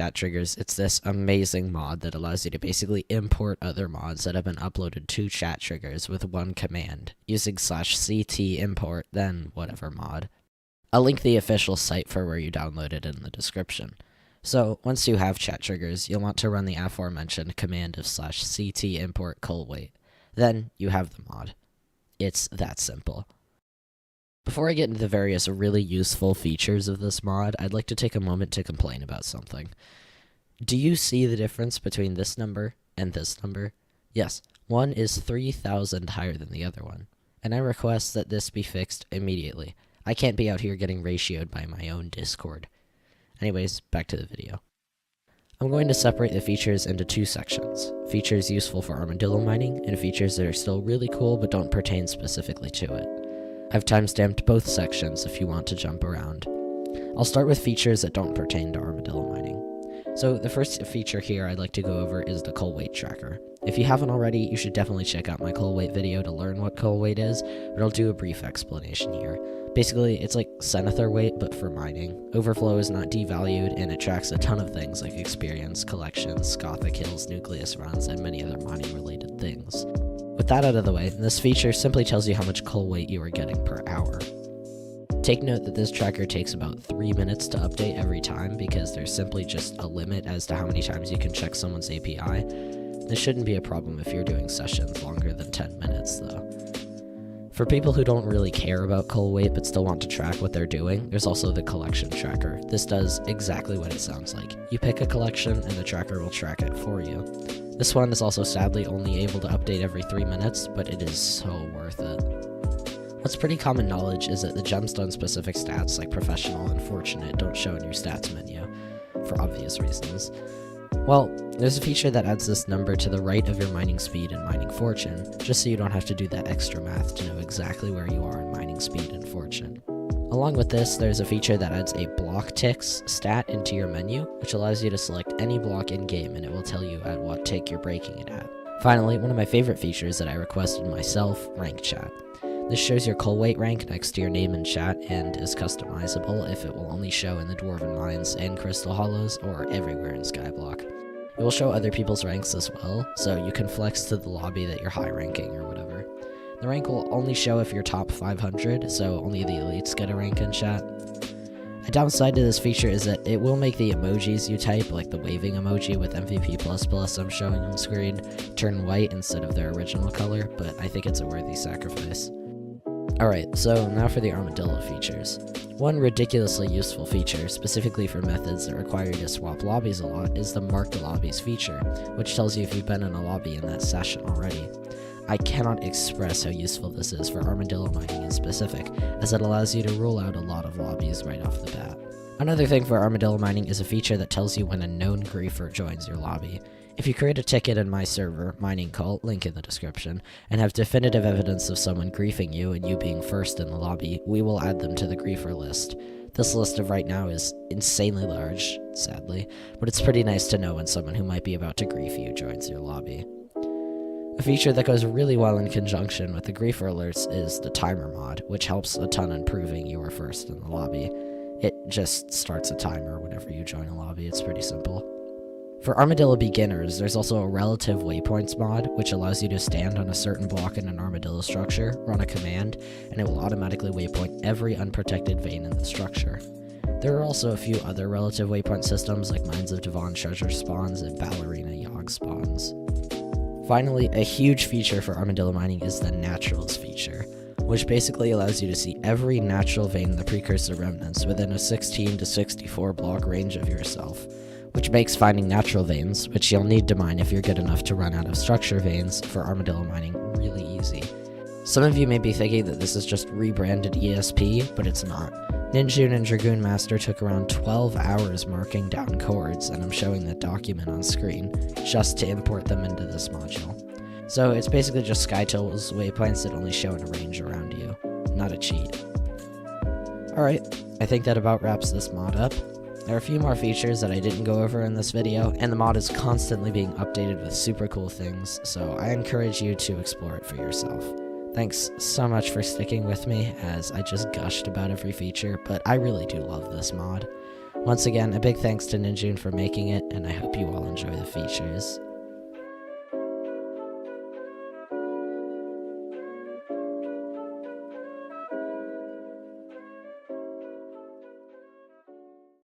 Chat triggers, it's this amazing mod that allows you to basically import other mods that have been uploaded to chat triggers with one command, using /ct import, then whatever mod. I'll link the official site for where you download it in the description. So, once you have chat triggers, you'll want to run the aforementioned command of /ct import colweight. Then, you have the mod. It's that simple. Before I get into the various really useful features of this mod, I'd like to take a moment to complain about something. Do you see the difference between this number and this number? Yes, one is 3,000 higher than the other one, and I request that this be fixed immediately. I can't be out here getting ratioed by my own Discord. Anyways, back to the video. I'm going to separate the features into two sections, features useful for armadillo mining, and features that are still really cool but don't pertain specifically to it. I've timestamped both sections if you want to jump around. I'll start with features that don't pertain to armadillo mining. So the first feature here I'd like to go over is the colweight tracker. If you haven't already, you should definitely check out my colweight video to learn what colweight is, but I'll do a brief explanation here. Basically, it's like Cenithar weight, but for mining. Overflow is not devalued, and it tracks a ton of things like experience, collections, Gothic Hills, Nucleus runs, and many other mining-related things. With that out of the way, this feature simply tells you how much colweight you are getting per hour. Take note that this tracker takes about 3 minutes to update every time because there's simply just a limit as to how many times you can check someone's API. This shouldn't be a problem if you're doing sessions longer than 10 minutes though. For people who don't really care about colweight but still want to track what they're doing, there's also the collection tracker. This does exactly what it sounds like. You pick a collection and the tracker will track it for you. This one is also sadly only able to update every 3 minutes, but it is so worth it. What's pretty common knowledge is that the gemstone-specific stats like Professional and Fortunate don't show in your stats menu, for obvious reasons. Well, there's a feature that adds this number to the right of your mining speed and mining fortune, just so you don't have to do that extra math to know exactly where you are in mining speed and fortune. Along with this, there's a feature that adds a block ticks stat into your menu, which allows you to select any block in-game and it will tell you at what tick you're breaking it at. Finally, one of my favorite features that I requested myself, rank chat. This shows your colweight rank next to your name in chat and is customizable if it will only show in the Dwarven Mines and Crystal Hollows or everywhere in Skyblock. It will show other people's ranks as well, so you can flex to the lobby that you're high ranking or whatever. The rank will only show if you're top 500, so only the elites get a rank in chat. A downside to this feature is that it will make the emojis you type, like the waving emoji with MVP++ I'm showing on screen, turn white instead of their original color, but I think it's a worthy sacrifice. Alright, so now for the armadillo features. One ridiculously useful feature, specifically for methods that require you to swap lobbies a lot, is the Mark the Lobbies feature, which tells you if you've been in a lobby in that session already. I cannot express how useful this is for armadillo mining in specific, as it allows you to rule out a lot of lobbies right off the bat. Another thing for armadillo mining is a feature that tells you when a known griefer joins your lobby. If you create a ticket in my server, Mining Cult, link in the description, and have definitive evidence of someone griefing you and you being first in the lobby, we will add them to the griefer list. This list of right now is insanely large, sadly, but it's pretty nice to know when someone who might be about to grief you joins your lobby. A feature that goes really well in conjunction with the griefer alerts is the timer mod, which helps a ton in proving you are first in the lobby. It just starts a timer whenever you join a lobby, it's pretty simple. For armadillo beginners, there's also a relative waypoints mod, which allows you to stand on a certain block in an armadillo structure, run a command, and it will automatically waypoint every unprotected vein in the structure. There are also a few other relative waypoint systems like Mines of Devon treasure spawns and Ballerina Yogg spawns. Finally, a huge feature for armadillo mining is the Naturals feature, which basically allows you to see every natural vein in the Precursor Remnants within a 16 to 64 block range of yourself, which makes finding natural veins, which you'll need to mine if you're good enough to run out of structure veins for armadillo mining, really easy. Some of you may be thinking that this is just rebranded ESP, but it's not. Ninjun and Dragoon Master took around 12 hours marking down chords, and I'm showing the document on screen, just to import them into this module. So it's basically just SkyTools waypoints that only show in a range around you, not a cheat. Alright, I think that about wraps this mod up. There are a few more features that I didn't go over in this video, and the mod is constantly being updated with super cool things, so I encourage you to explore it for yourself. Thanks so much for sticking with me, as I just gushed about every feature, but I really do love this mod. Once again, a big thanks to Ninjun for making it, and I hope you all enjoy the features.